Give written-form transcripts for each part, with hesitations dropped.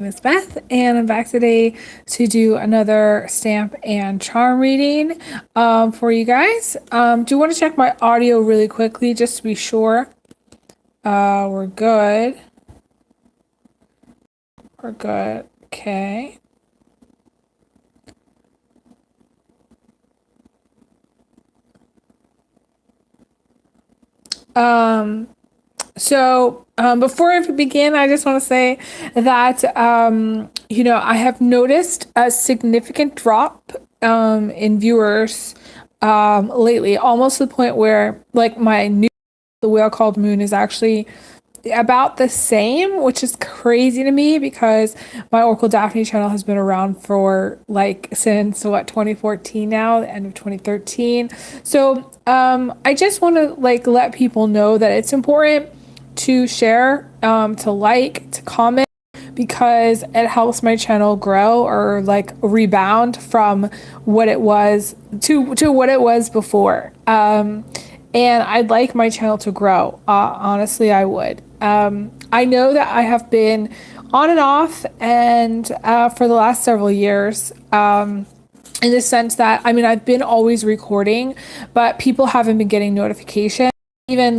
name is Beth, and I'm back today to do another stamp and charm reading for you guys. Do want to check my audio really quickly just to be sure we're good. We're good. Okay. Before I begin, I just want to say that, I have noticed a significant drop in viewers lately, almost to the point where, like, the whale called Moon is actually about the same, which is crazy to me because my Oracle Daphne channel has been around for like since 2014 now, the end of 2013. So I just want to let people know that it's important to share, to like, to comment because it helps my channel grow or rebound from what it was to what it was before. And I'd like my channel to grow. Honestly, I would. I know that I have been on and off and for the last several years, in the sense that, I've been always recording, but people haven't been getting notifications. Even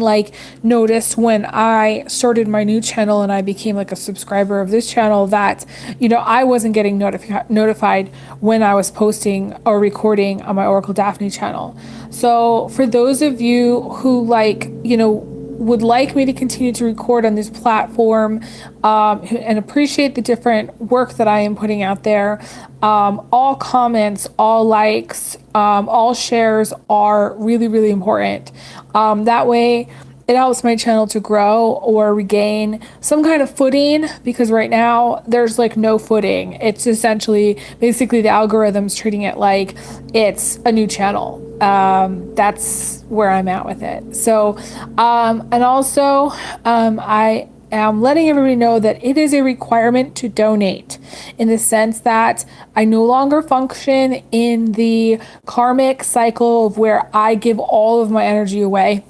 noticed when I started my new channel and I became a subscriber of this channel that I wasn't getting notified when I was posting or recording on my Oracle Daphne channel. So for those of you who would like me to continue to record on this platform, and appreciate the different work that I am putting out there, all comments, all likes, all shares are really, really important. That way it helps my channel to grow or regain some kind of footing, because right now there's no footing. It's essentially basically the algorithm's treating it like it's a new channel. That's where I'm at with it. So and also I am letting everybody know that it is a requirement to donate, in the sense that I no longer function in the karmic cycle of where I give all of my energy away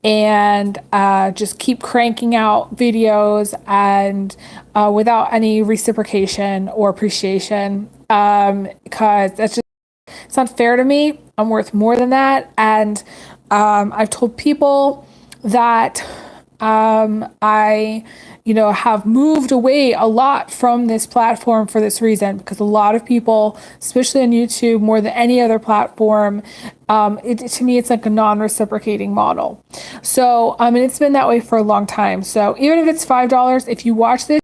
and just keep cranking out videos and without any reciprocation or appreciation, because it's not fair to me. I'm worth more than that. And I've told people that I have moved away a lot from this platform for this reason, because a lot of people, especially on YouTube more than any other platform, to me it's like a non-reciprocating model. So and it's been that way for a long time. So even if it's $5, if you watch this,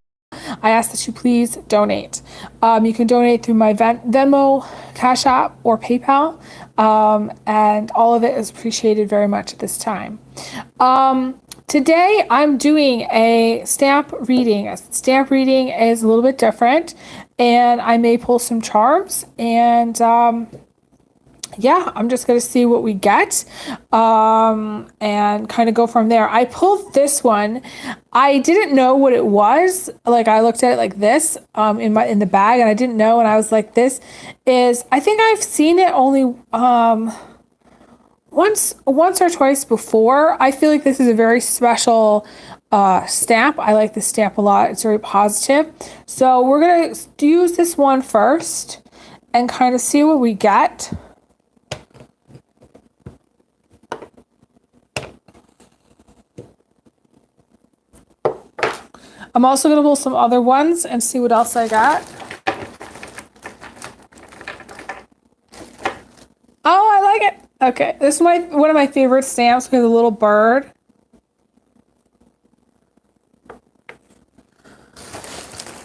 I ask that you please donate. You can donate through my Venmo, Cash App, or PayPal, and all of it is appreciated very much at this time. Today I'm doing a stamp reading. A stamp reading is a little bit different, and I may pull some charms, and yeah, I'm just going to see what we get, and kind of go from there. I pulled this one. I didn't know what it was. I looked at it like this, in the bag, and I didn't know, and I was like, this is, I think I've seen it only once or twice before. I feel like this is a very special stamp. I like this stamp a lot. It's very positive. So we're going to use this one first and kind of see what we get. I'm also going to pull some other ones and see what else I got. Oh, I like it. Okay, this is one of my favorite stamps with a little bird.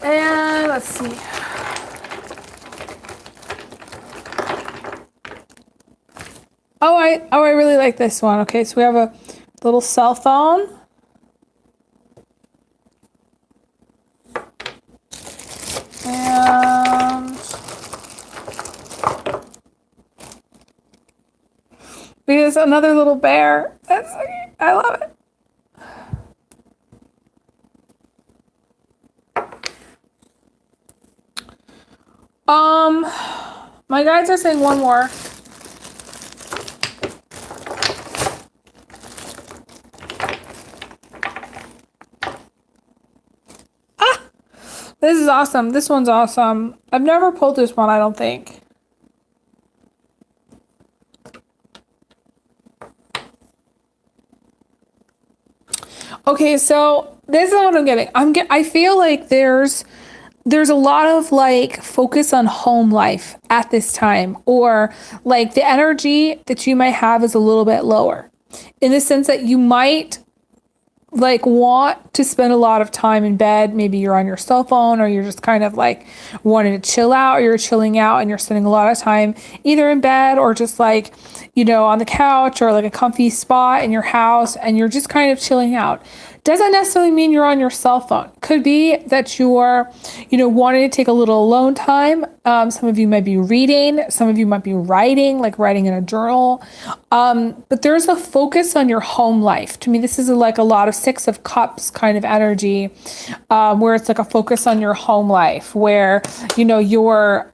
And let's see. I really like this one. Okay, so we have a little cell phone. And there's another little bear. That's okay. I love it. My guides are saying one more. This is awesome. This one's awesome. I've never pulled this one, I don't think. Okay, so this is what I'm getting. I feel like there's a lot of like focus on home life at this time, or like the energy that you might have is a little bit lower in the sense that you might like want to spend a lot of time in bed. Maybe you're on your cell phone, or you're just kind of like wanting to chill out, or you're chilling out and you're spending a lot of time either in bed or just like, on the couch or like a comfy spot in your house, and you're just kind of chilling out. Doesn't necessarily mean you're on your cell phone. Could be that you're, wanting to take a little alone time. Some of you might be reading. Some of you might be writing, like writing in a journal. But there's a focus on your home life. To me, this is like a lot of Six of Cups kind of energy, where it's like a focus on your home life, where, you're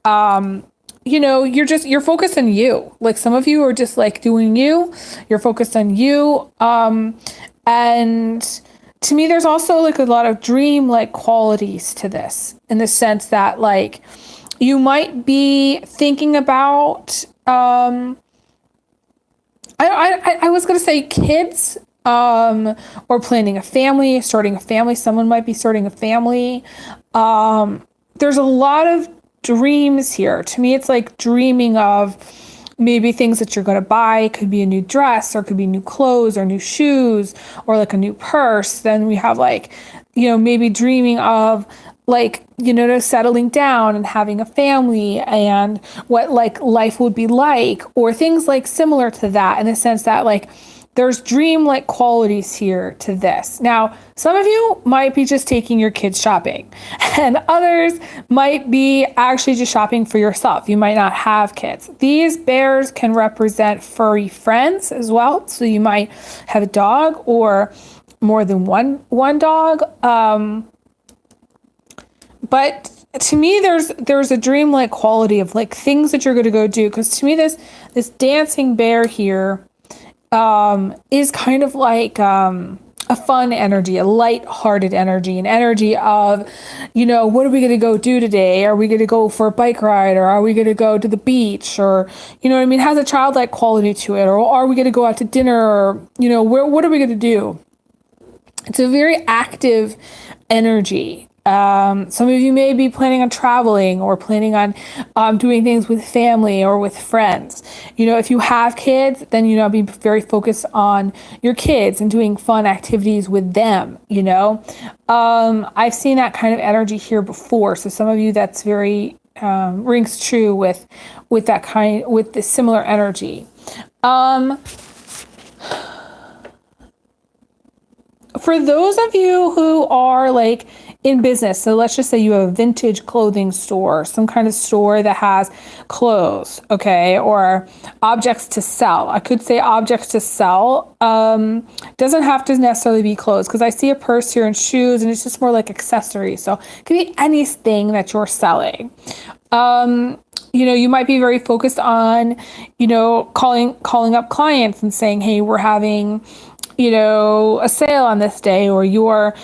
focused on you. Like some of you are just like doing you. You're focused on you. And to me, there's also like a lot of dream-like qualities to this, in the sense that like you might be thinking about, I was going to say kids, or planning a family, starting a family. Someone might be starting a family. There's a lot of dreams here. To me, it's like dreaming of maybe things that you're going to buy. It could be a new dress, or it could be new clothes, or new shoes, or like a new purse. Then we have like, maybe dreaming of like, settling down and having a family, and what like life would be like, or things like similar to that, in the sense that like there's dream-like qualities here to this. Now, some of you might be just taking your kids shopping, and others might be actually just shopping for yourself. You might not have kids. These bears can represent furry friends as well. So you might have a dog, or more than one dog. But to me, there's a dream-like quality of like things that you're going to go do. Because to me, this dancing bear here is kind of like a fun energy, a light-hearted energy, an energy of, what are we going to go do today? Are we going to go for a bike ride, or are we going to go to the beach, or, it has a childlike quality to it, or are we going to go out to dinner, or, what are we going to do? It's a very active energy. Some of you may be planning on traveling, or planning on doing things with family or with friends. If you have kids, then, be very focused on your kids and doing fun activities with them, I've seen that kind of energy here before. So some of you, that's very, rings true with this similar energy. For those of you who are like in business, so let's just say you have a vintage clothing store, some kind of store that has clothes, okay, or objects to sell. I could say objects to sell. Doesn't have to necessarily be clothes, because I see a purse here and shoes, and it's just more like accessories. So it could be anything that you're selling. You might be very focused on, calling up clients and saying, hey, we're having a sale on this day, or you're,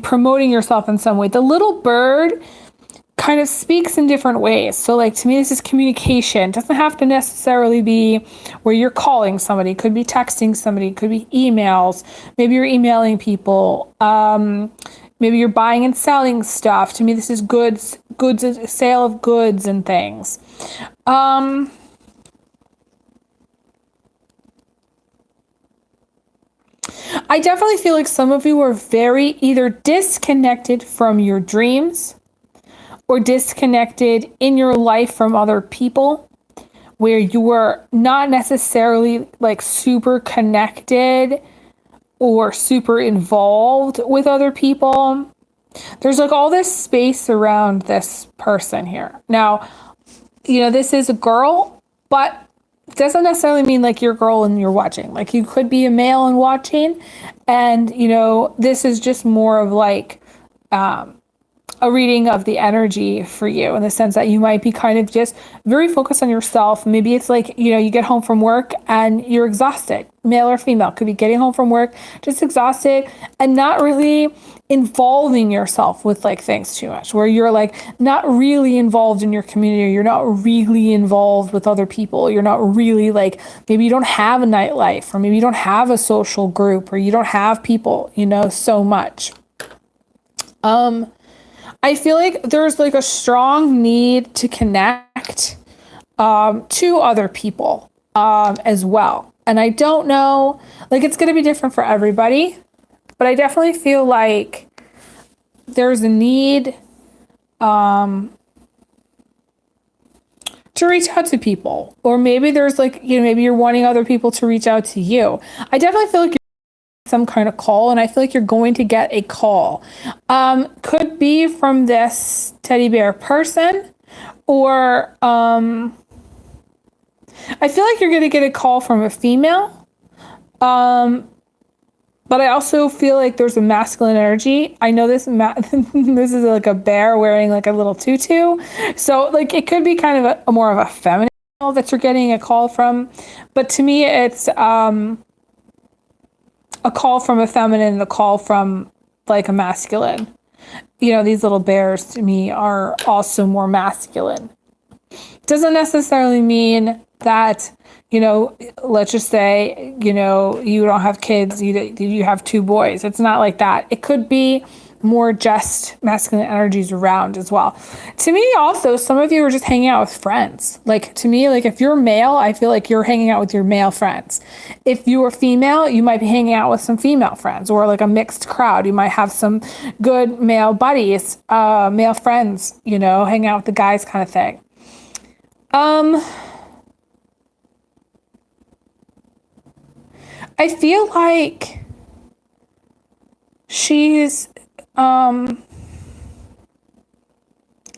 promoting yourself in some way. The little bird kind of speaks in different ways. So like, to me, this is communication. It doesn't have to necessarily be where you're calling somebody. It could be texting somebody. It could be emails. Maybe you're emailing people. Maybe you're buying and selling stuff. To me, this is goods, sale of goods and things. I definitely feel like some of you are very either disconnected from your dreams, or disconnected in your life from other people, where you are not necessarily like super connected or super involved with other people. There's like all this space around this person here. Now, this is a girl, but it doesn't necessarily mean like you're a girl and you're watching. Like you could be a male and watching, and this is just more of like a a reading of the energy for you, in the sense that you might be kind of just very focused on yourself. Maybe it's like, you get home from work and you're exhausted, male or female, could be getting home from work, just exhausted and not really involving yourself with like things too much, where you're like not really involved in your community, you're not really involved with other people, you're not really like, maybe you don't have a nightlife, or maybe you don't have a social group, or you don't have people, so much. I feel like there's like a strong need to connect to other people as well. And I don't know, like it's going to be different for everybody, but I definitely feel like there's a need to reach out to people. Or maybe there's like, maybe you're wanting other people to reach out to you. I definitely feel like some kind of call, and I feel like you're going to get a call. Could be from this teddy bear person, or I feel like you're going to get a call from a female. But I also feel like there's a masculine energy. I know this this is like a bear wearing like a little tutu, so like it could be kind of a more of a feminine that you're getting a call from. But to me, it's a call from a feminine and a call from like a masculine. These little bears to me are also more masculine. Doesn't necessarily mean that, let's just say, you don't have kids, you have two boys. It's not like that. It could be more just masculine energies around as well. To me, also, some of you are just hanging out with friends. Like, to me, like if you're male, I feel like you're hanging out with your male friends. If you are female, you might be hanging out with some female friends, or like a mixed crowd. You might have some good male buddies, male friends, hang out with the guys kind of thing. I feel like she's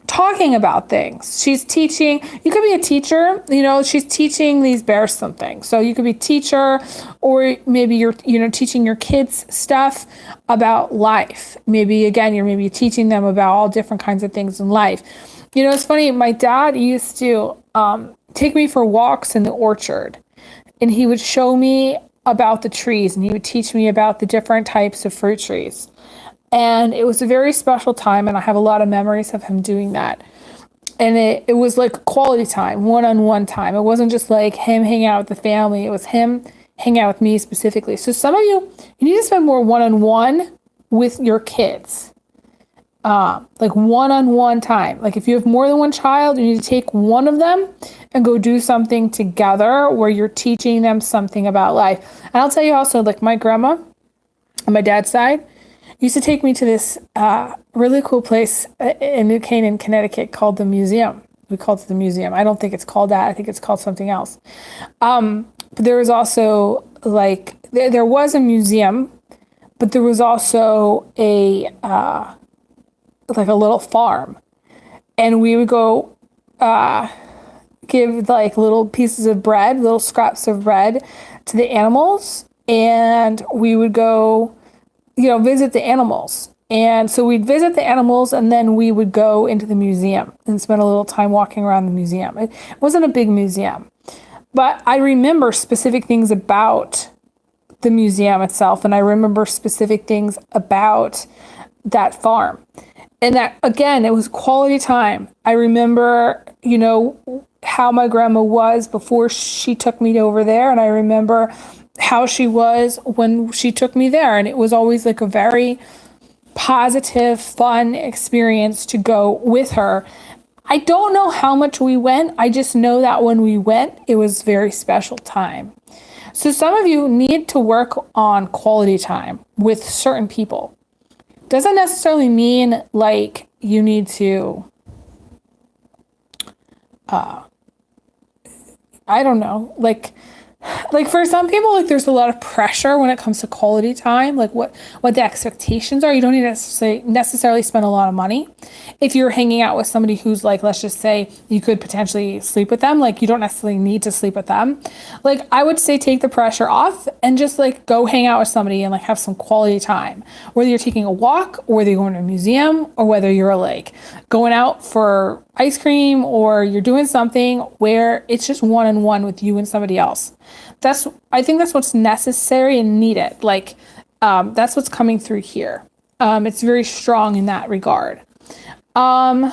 talking about things. She's teaching. You could be a teacher, she's teaching these bears something. So you could be a teacher, or maybe you're, teaching your kids stuff about life. Maybe, again, you're maybe teaching them about all different kinds of things in life. It's funny. My dad used to take me for walks in the orchard, and he would show me about the trees, and he would teach me about the different types of fruit trees. And it was a very special time, and I have a lot of memories of him doing that. And it was like quality time, one-on-one time. It wasn't just like him hanging out with the family. It was him hanging out with me specifically. So some of you need to spend more one-on-one with your kids. Like one-on-one time. Like if you have more than one child, you need to take one of them and go do something together where you're teaching them something about life. And I'll tell you also, like my grandma on my dad's side used to take me to this really cool place in New Canaan, Connecticut called the museum. We called it the museum. I don't think it's called that. I think it's called something else. But there was also like, there was a museum, but there was also a like a little farm. And we would go give like little pieces of bread, little scraps of bread to the animals. And we would go, visit the animals. And so we'd visit the animals, and then we would go into the museum and spend a little time walking around the museum. It wasn't a big museum, but I remember specific things about the museum itself. And I remember specific things about that farm. And that, again, it was quality time. I remember, how my grandma was before she took me over there. And I remember how she was when she took me there. And it was always like a very positive, fun experience to go with her. I don't know how much we went. I just know that when we went, it was a very special time. So some of you need to work on quality time with certain people. Doesn't necessarily mean like you need to, I don't know, like Like for some people, like there's a lot of pressure when it comes to quality time, like what the expectations are. You don't need to necessarily spend a lot of money. If you're hanging out with somebody who's like, let's just say you could potentially sleep with them, like you don't necessarily need to sleep with them. Like I would say take the pressure off and just like go hang out with somebody and like have some quality time. Whether you're taking a walk or whether you're going to a museum or whether you're like going out for ice cream or you're doing something where it's just one-on-one with you and somebody else. I think that's what's necessary and needed. Like, that's what's coming through here. It's very strong in that regard. Because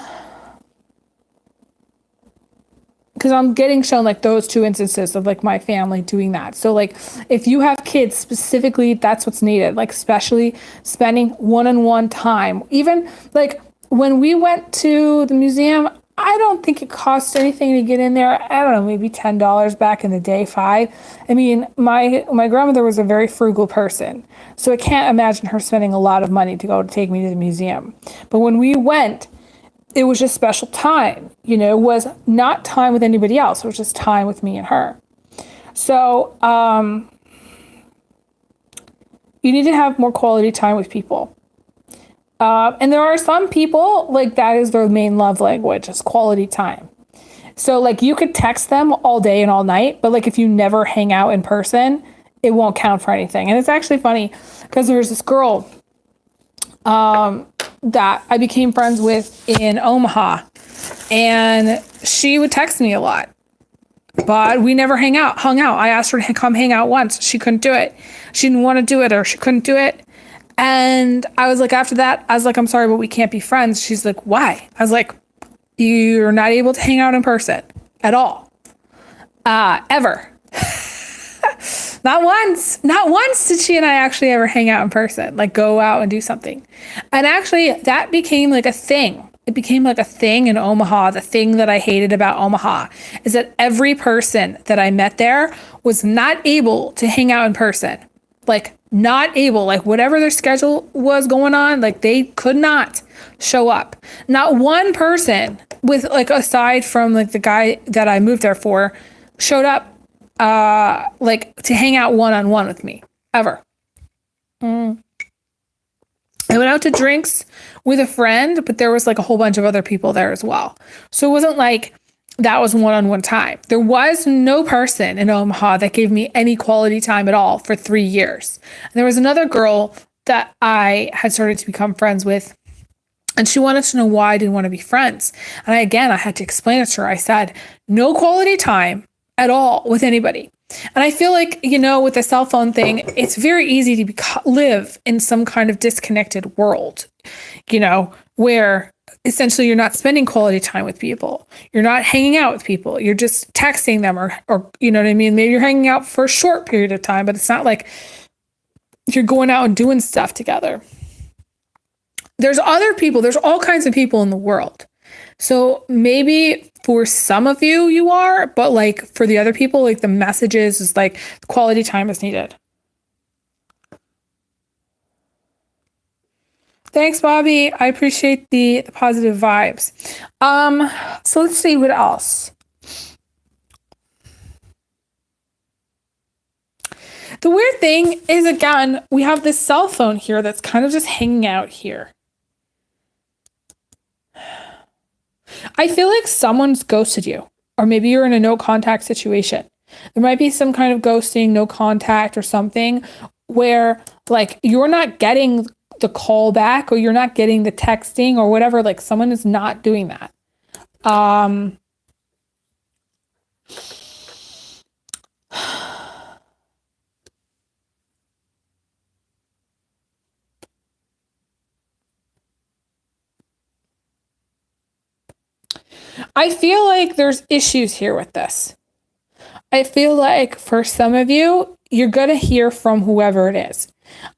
I'm getting shown like those two instances of like my family doing that. So like if you have kids specifically, that's what's needed. Like especially spending one-on-one time. Even like when we went to the museum, I don't think it cost anything to get in there. I don't know, maybe $10 back in the day, 5. I mean, my grandmother was a very frugal person, so I can't imagine her spending a lot of money to go to take me to the museum. But when we went, it was just special time. You know, it was not time with anybody else. It was just time with me and her. So you need to have more quality time with people. And there are some people, like, that is their main love language, is quality time. So, like, you could text them all day and all night, but, like, if you never hang out in person, it won't count for anything. And it's actually funny, because there was this girl that I became friends with in Omaha, and she would text me a lot, but we never hung out. I asked her to come hang out once. She couldn't do it. She didn't want to do it, or she couldn't do it. And I was like, after that, I was like, I'm sorry, but we can't be friends. She's like, why? I was like, you're not able to hang out in person at all. Ever. Not once did she and I actually ever hang out in person, like go out and do something. And actually that became like a thing. It became like a thing in Omaha. The thing that I hated about Omaha is that every person that I met there was not able to hang out in person. Like not able, like whatever their schedule was going on, like they could not show up. Not one person with like, aside from like the guy that I moved there for, showed up like to hang out one-on-one with me ever. I went out to drinks with a friend, but there was like a whole bunch of other people there as well. So it wasn't like that was one-on-one time. There was no person in Omaha that gave me any quality time at all for 3 years. And there was another girl that I had started to become friends with, and she wanted to know why I didn't want to be friends. And I had to explain it to her. I said, no quality time at all with anybody. And I feel like, you know, with the cell phone thing, it's very easy to live in some kind of disconnected world, you know, where essentially you're not spending quality time with people. You're not hanging out with people. You're just texting them or you know what I mean? Maybe you're hanging out for a short period of time, but it's not like you're going out and doing stuff together. There's other people. There's all kinds of people in the world. So maybe for some of you, you are, but like for the other people, like the messages is like quality time is needed. Thanks, Bobby. I appreciate the positive vibes. So let's see what else. The weird thing is, again, we have this cell phone here that's kind of just hanging out here. I feel like someone's ghosted you, or maybe you're in a no contact situation. There might be some kind of ghosting, no contact or something where like you're not getting the call back or you're not getting the texting or whatever. Like someone is not doing that. I feel like there's issues here with this. I feel like for some of you, you're going to hear from whoever it is.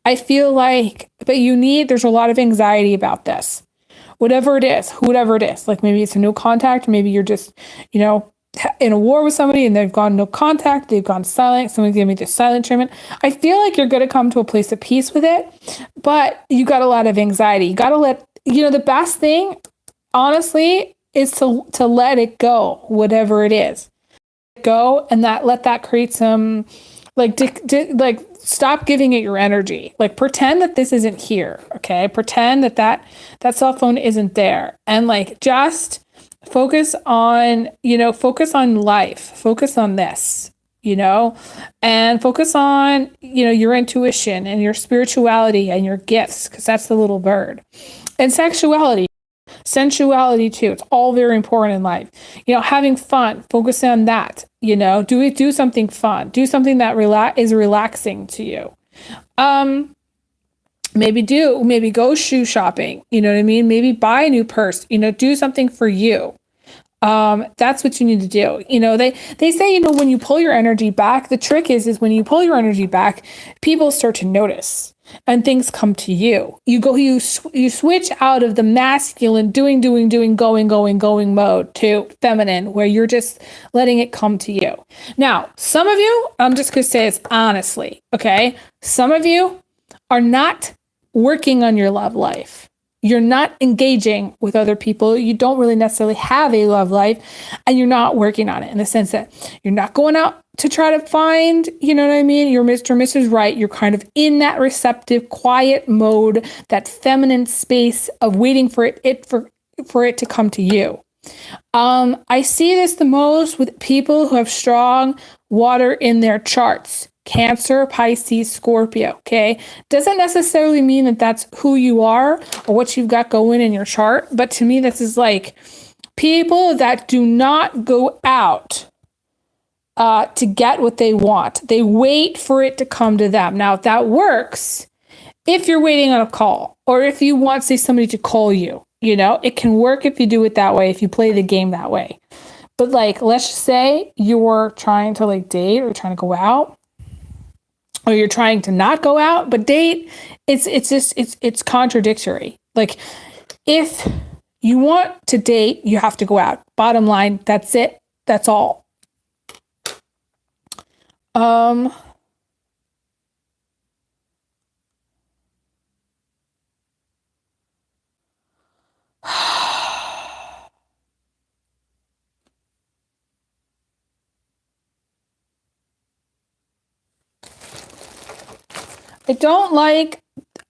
I feel like, but there's a lot of anxiety about this. Whatever it is, like maybe it's a no contact, maybe you're just, you know, in a war with somebody and they've gone no contact, they've gone silent, someone's giving me the silent treatment. I feel like you're going to come to a place of peace with it, but you got a lot of anxiety. You got to the best thing, honestly, is to let it go, whatever it is. go and let that create some like like stop giving it your energy. Like pretend that this isn't here, okay? Pretend that cell phone isn't there, and like just focus on, focus on life, focus on this, and focus on, your intuition and your spirituality and your gifts, because that's the little bird. And sexuality, sensuality too. It's all very important in life. Having fun, focus on that. Do something fun. Do something that is relaxing to you. Maybe go shoe shopping. You know what I mean? Maybe buy a new purse. Do something for you. That's what you need to do. They say, when you pull your energy back, the trick is when you pull your energy back, people start to notice and things come to you. You switch out of the masculine doing, going mode to feminine, where you're just letting it come to you. Now, some of you, I'm just going to say this honestly. Okay. Some of you are not working on your love life. You're not engaging with other people. You don't really necessarily have a love life, and you're not working on it in the sense that you're not going out to try to find, you know what I mean? You're Mr. or Mrs. Right. You're kind of in that receptive, quiet mode, that feminine space of waiting for it to come to you. I see this the most with people who have strong water in their charts. Cancer, Pisces, Scorpio, okay? Doesn't necessarily mean that that's who you are or what you've got going in your chart, but to me, this is like people that do not go out to get what they want. They wait for it to come to them. Now, that works if you're waiting on a call, or if you want, say, somebody to call you. It can work if you do it that way, if you play the game that way. But like, let's just say you're trying to like date or trying to go out, or you're trying to not go out but date. It's contradictory. Like, if you want to date, you have to go out. Bottom line, that's it. That's all.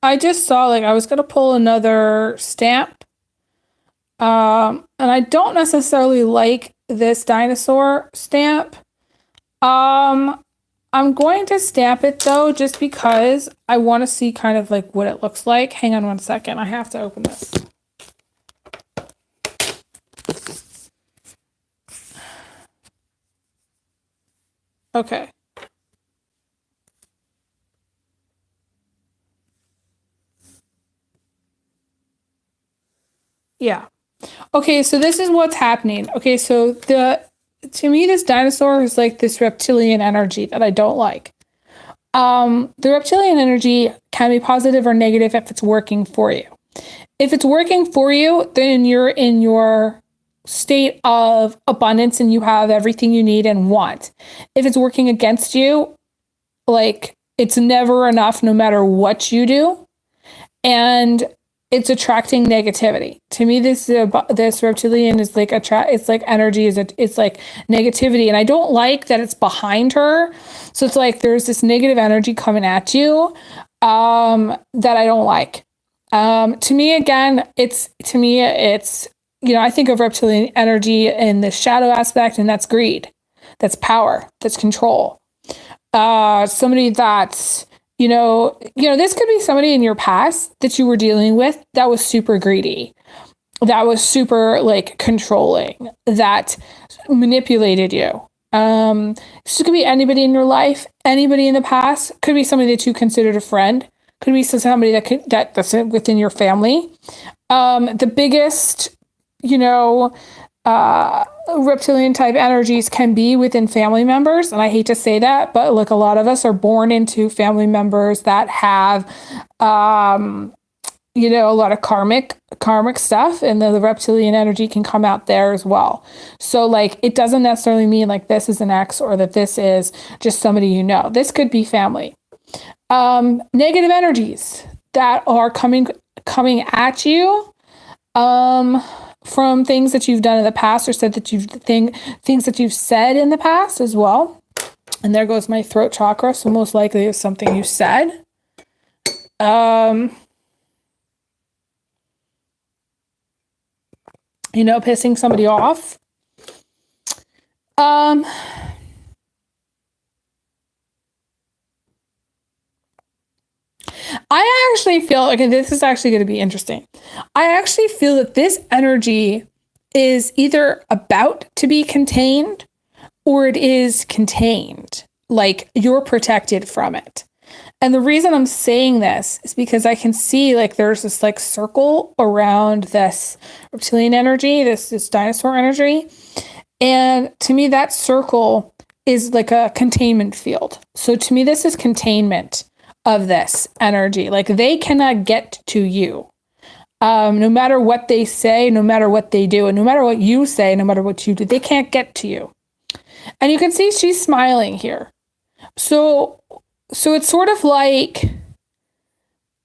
I just saw, like, I was going to pull another stamp. And I don't necessarily like this dinosaur stamp. I'm going to stamp it though, just because I want to see kind of like what it looks like. Hang on one second. I have to open this. Okay. Yeah. Okay, so this is what's happening. Okay, so to me, this dinosaur is like this reptilian energy that I don't like. The reptilian energy can be positive or negative if it's working for you. If it's working for you, then you're in your state of abundance and you have everything you need and want. If it's working against you, like, it's never enough no matter what you do. And it's attracting negativity. To me, this reptilian is like it's like energy, it's like negativity, and I don't like that it's behind her. So it's like there's this negative energy coming at you that I don't like. To me, again, it's I think of reptilian energy in the shadow aspect, and that's greed, that's power, that's control. Somebody that's this could be somebody in your past that you were dealing with that was super greedy, that was super like controlling, that manipulated you. This could be anybody in your life, anybody in the past. Could be somebody that you considered a friend. Could be somebody that's within your family. The biggest, reptilian type energies can be within family members. And I hate to say that, but look, a lot of us are born into family members that have, a lot of karmic stuff, and the reptilian energy can come out there as well. So like, it doesn't necessarily mean like this is an ex or that this is just somebody, this could be family. Negative energies that are coming at you. from things that you've done in the past or said that things that you've said in the past as well. And there goes my throat chakra. So most likely it's something you said. Pissing somebody off. I actually feel, okay, this is actually going to be interesting. I actually feel that this energy is either about to be contained or it is contained. Like you're protected from it. And the reason I'm saying this is because I can see like there's this like circle around this reptilian energy, this dinosaur energy. And to me, that circle is like a containment field. So to me, this is containment of this energy. Like they cannot get to you. No matter what they say, no matter what they do, and no matter what you say, no matter what you do, they can't get to you. And you can see she's smiling here. So it's sort of like,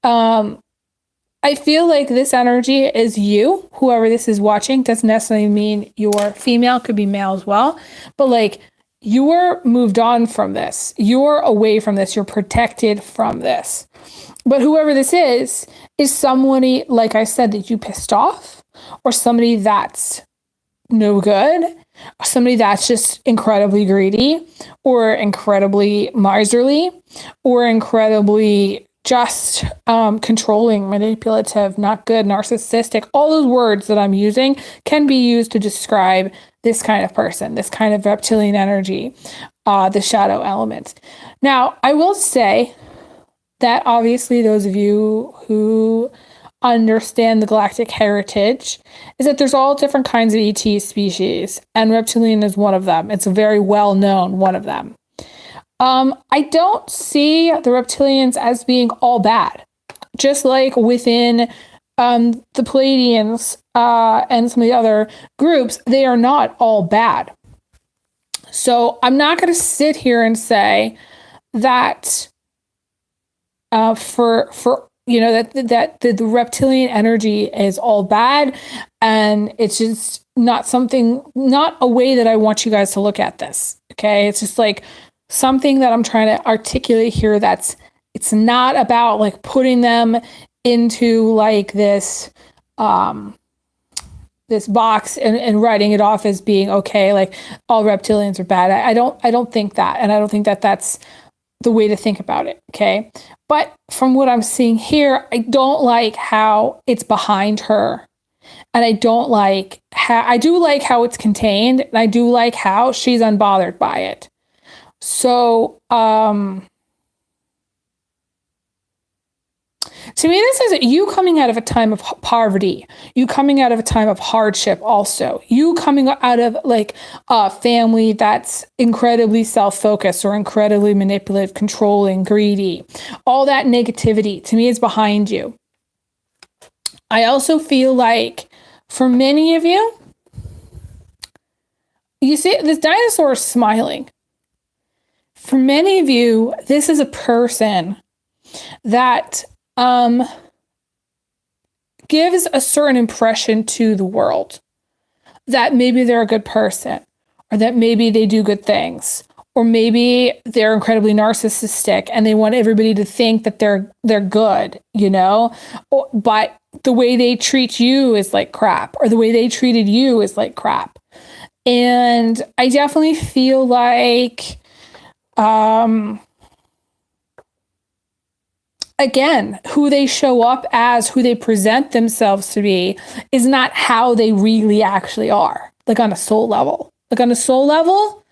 I feel like this energy is you, whoever this is watching. Doesn't necessarily mean you're female, could be male as well. But like you're moved on from this. You're away from this. You're protected from this. But whoever this is somebody, like I said, that you pissed off, or somebody that's no good, or somebody that's just incredibly greedy, or incredibly miserly, or incredibly just controlling, manipulative, not good, narcissistic. All those words that I'm using can be used to describe this kind of person, this kind of reptilian energy, the shadow elements. Now, I will say that obviously those of you who understand the galactic heritage is that there's all different kinds of ET species, and reptilian is one of them. It's a very well-known one of them. I don't see the reptilians as being all bad. Just like within the Pleiadians and some of the other groups, they are not all bad. So I'm not going to sit here and say that that the reptilian energy is all bad, and it's just not a way that I want you guys to look at this. Okay, it's just like something that I'm trying to articulate here. It's not about like putting them into like this this box and writing it off as being okay, like all reptilians are bad. I don't think that, and I don't think that that's the way to think about it. Okay, but from what I'm seeing here, I don't like how it's behind her, and I do like how it's contained, and I do like how she's unbothered by it. So, to me, this is you coming out of a time of poverty, you coming out of a time of hardship also, you coming out of like a family that's incredibly self-focused or incredibly manipulative, controlling, greedy. All that negativity, to me, is behind you. I also feel like for many of you, you see this dinosaur is smiling. For many of you, this is a person that gives a certain impression to the world that maybe they're a good person, or that maybe they do good things, or maybe they're incredibly narcissistic and they want everybody to think that they're good, but the way they treat you is like crap, or the way they treated you is like crap. And I definitely feel like again, who they show up as, who they present themselves to be, is not how they really actually are. Like on a soul level. Like on a soul level,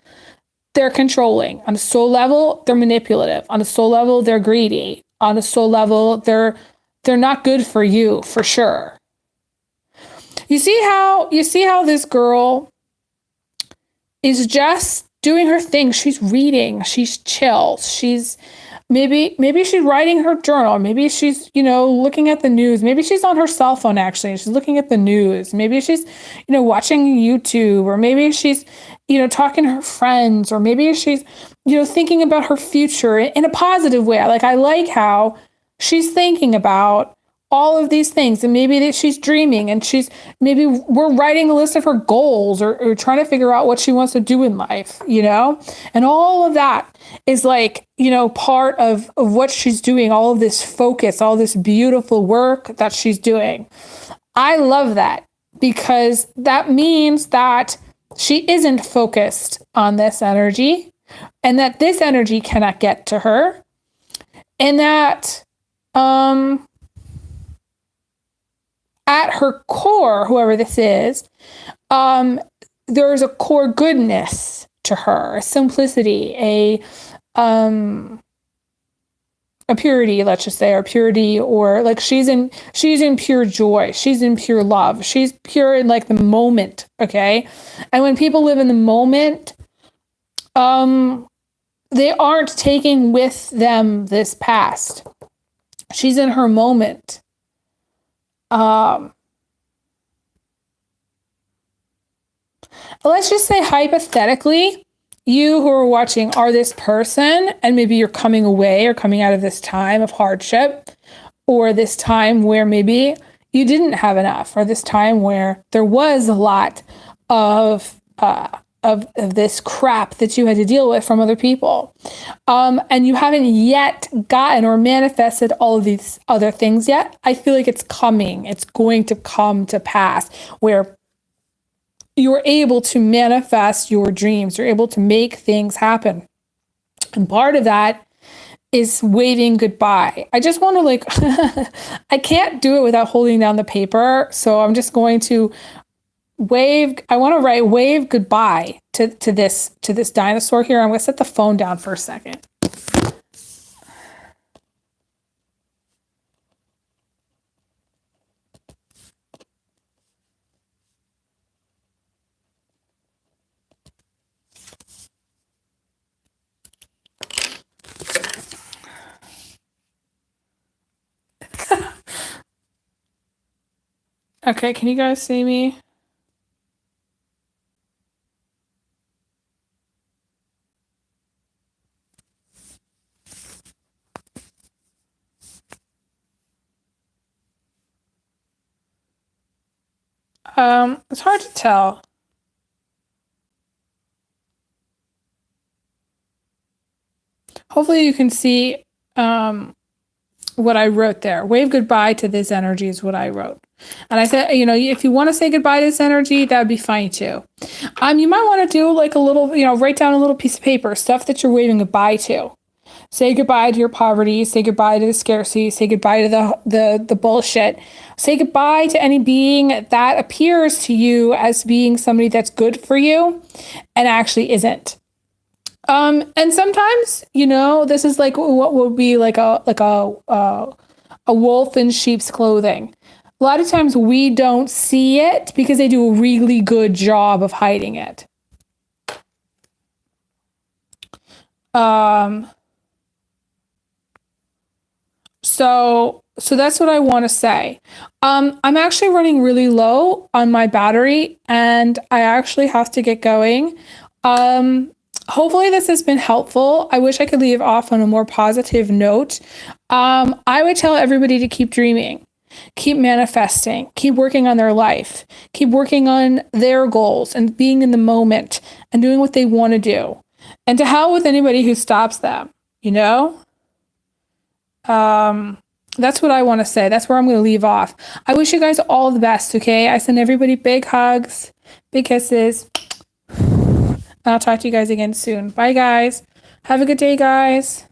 they're controlling. On a soul level, they're manipulative. On a soul level, they're greedy. On a soul level, they're not good for you, for sure. You see how this girl is just doing her thing. She's reading. She's chill. Maybe she's writing her journal. Maybe she's, looking at the news. Maybe she's on her cell phone, actually. She's looking at the news. Maybe she's, watching YouTube, or maybe she's, talking to her friends, or maybe she's, thinking about her future in a positive way. Like, I like how she's thinking about all of these things. And maybe that she's dreaming and maybe we're writing a list of her goals or trying to figure out what she wants to do in life, and all of that is like, part of what she's doing, all of this focus, all this beautiful work that she's doing. I love that because that means that she isn't focused on this energy and that this energy cannot get to her. And that at her core, whoever this is, there's a core goodness to her, a simplicity, a purity, let's just say, or purity, or like she's in pure joy. She's in pure love. She's pure in like the moment. Okay. And when people live in the moment, they aren't taking with them this past. She's in her moment. Let's just say hypothetically, you who are watching are this person, and maybe you're coming away or coming out of this time of hardship, or this time where maybe you didn't have enough, or this time where there was a lot of this crap that you had to deal with from other people. And you haven't yet gotten or manifested all of these other things yet. I feel like it's coming. It's going to come to pass where you're able to manifest your dreams. You're able to make things happen. And part of that is waving goodbye. I just want to I can't do it without holding down the paper. So I'm just going to wave goodbye to this dinosaur here. I'm going to set the phone down for a second. Okay, can you guys see me? It's hard to tell. Hopefully you can see what I wrote there. Wave goodbye to this energy is what I wrote. And I said, if you want to say goodbye to this energy, that would be fine too. You might want to do like a little, write down a little piece of paper, stuff that you're waving goodbye to. Say goodbye to your poverty. Say goodbye to the scarcity. Say goodbye to the bullshit. Say goodbye to any being that appears to you as being somebody that's good for you and actually isn't. And sometimes, this is like what would be like a wolf in sheep's clothing. A lot of times we don't see it because they do a really good job of hiding it. So that's what I want to say. I'm actually running really low on my battery and I actually have to get going. Hopefully this has been helpful. I wish I could leave off on a more positive note. I would tell everybody to keep dreaming, keep manifesting, keep working on their life, keep working on their goals and being in the moment and doing what they want to do. And to hell with anybody who stops them, That's what I want to say. That's where I'm going to leave off. I wish you guys all the best, okay? I send everybody big hugs, big kisses. I'll talk to you guys again soon. Bye, guys. Have a good day, guys.